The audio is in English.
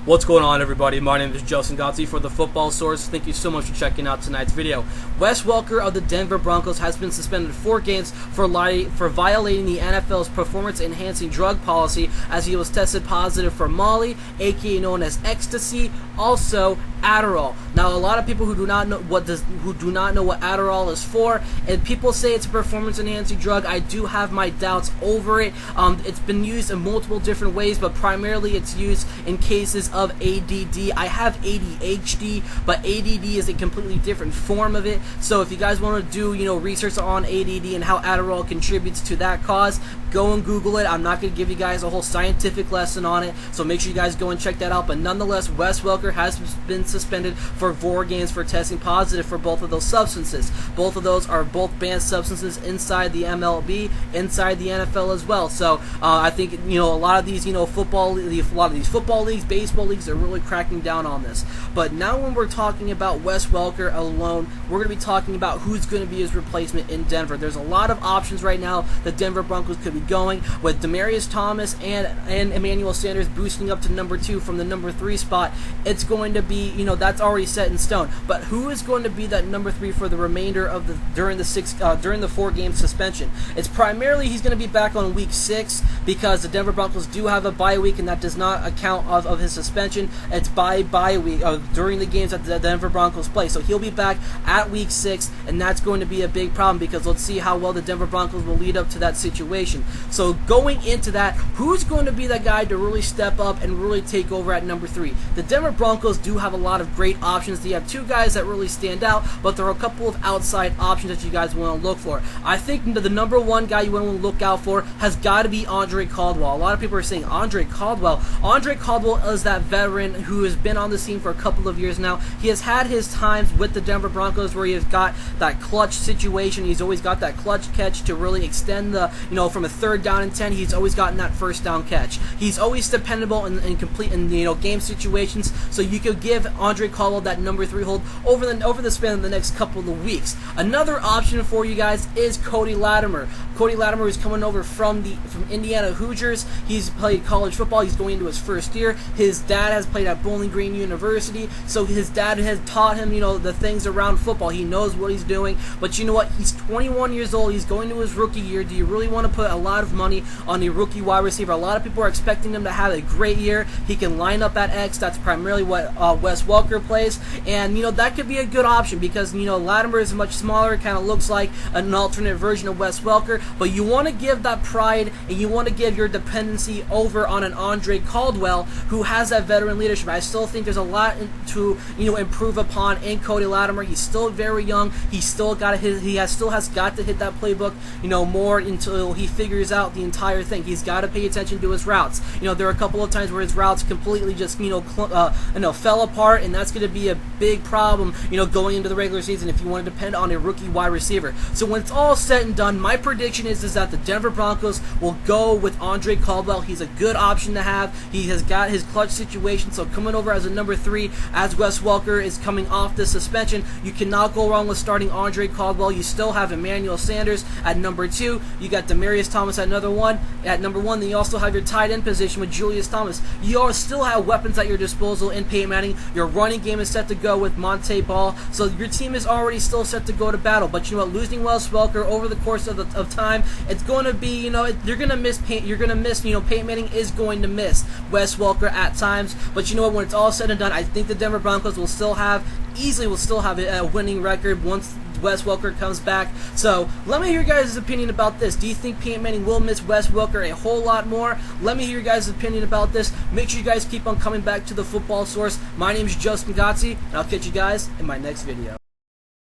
What's going on, everybody? My name is Justin Gotzi for the Football Source. Thank you so much for checking out tonight's video. Wes Welker of the Denver Broncos has been suspended 4 games for violating the NFL's performance-enhancing drug policy as he was tested positive for Molly, aka known as ecstasy, also Adderall. Now, a lot of people who do not know what Adderall is for, and people say it's a performance-enhancing drug. I do have my doubts over it. It's been used in multiple different ways, but primarily it's used in cases of ADD. I have ADHD, but ADD is a completely different form of it. So if you guys want to do, research on ADD and how Adderall contributes to that cause, go and Google it. I'm not going to give you guys a whole scientific lesson on it, so make sure you guys go and check that out. But nonetheless, Wes Welker has been suspended for 4 games for testing positive for both of those substances. Both of those are both banned substances inside the MLB, inside the NFL as well. So I think a lot of these football leagues, baseball leagues are really cracking down on this. But now when we're talking about Wes Welker alone, we're going to be talking about who's going to be his replacement in Denver. There's a lot of options right now the Denver Broncos could be going with Demaryius Thomas and Emmanuel Sanders boosting up to number 2 from the number 3 spot. It's going to be, that's already set in stone. But who is going to be that number 3 for the remainder of during the 4-game suspension? It's primarily he's going to be back on week 6 because the Denver Broncos do have a bye week, and that does not account of his suspension. It's bye week during the games that the Denver Broncos play. So he'll be back at week 6, and that's going to be a big problem because let's see how well the Denver Broncos will lead up to that situation. So going into that, who's going to be that guy to really step up and really take over at number 3? The Denver Broncos do have a lot of great options. They have 2 guys that really stand out, but there are a couple of outside options that you guys want to look for. I think the number 1 guy you want to look out for has got to be Andre Caldwell. A lot of people are saying Andre Caldwell. Andre Caldwell is that veteran who has been on the scene for a couple of years now. He has had his times with the Denver Broncos where he has got that clutch situation. He's always got that clutch catch to really extend the, from a 3rd down and 10, he's always gotten that 1st down catch. He's always dependable and complete in game situations. So you could give Andre Caldwell that number 3 hold over the span of the next couple of weeks. Another option for you guys is Cody Latimer. Cody Latimer is coming over from Indiana Hoosiers. He's played college football. He's going into his 1st year. His dad has played at Bowling Green University, so his dad has taught him, the things around football. He knows what he's doing. But you know what? He's 21 years old. He's going to his rookie year. Do you really want to put a lot of money on a rookie wide receiver? A lot of people are expecting him to have a great year. He can line up at X. That's primarily what Wes Welker plays, and that could be a good option because Latimer is much smaller. It kind of looks like an alternate version of Wes Welker, but you want to give that pride and you want to give your dependency over on an Andre Caldwell who has that veteran leadership. I still think there's a lot to improve upon in Cody Latimer. He's still very young. He still has got to hit that playbook more until he figures out the entire thing. He's got to pay attention to his routes. There are a couple of times where his routes completely just fell apart, and that's going to be a big problem going into the regular season if you want to depend on a rookie wide receiver. So when it's all said and done, my prediction is that the Denver Broncos will go with Andre Caldwell. He's a good option to have. He has got his clutch situation, so coming over as a number 3 as Wes Welker is coming off the suspension, you cannot go wrong with starting Andre Caldwell. You still have Emmanuel Sanders at number 2. You got Demaryius Thomas at number 1. Then you also have your tight end position with Julius Thomas. You all still have weapons at your disposal in Peyton Manning. Your running game is set to go with Monte Ball, so your team is already still set to go to battle. But you know what? Losing Wes Welker over the course of time, it's going to be, you're going to miss Peyton. You're going to miss, Peyton Manning is going to miss Wes Welker at times. But you know what? When it's all said and done, I think the Denver Broncos will still have a winning record once Wes Welker comes back. So let me hear your guys' opinion about this. Do you think Peyton Manning will miss Wes Welker a whole lot more? Let me hear your guys' opinion about this. Make sure you guys keep on coming back to the Football Source. My name is Justin Gotzi, and I'll catch you guys in my next video.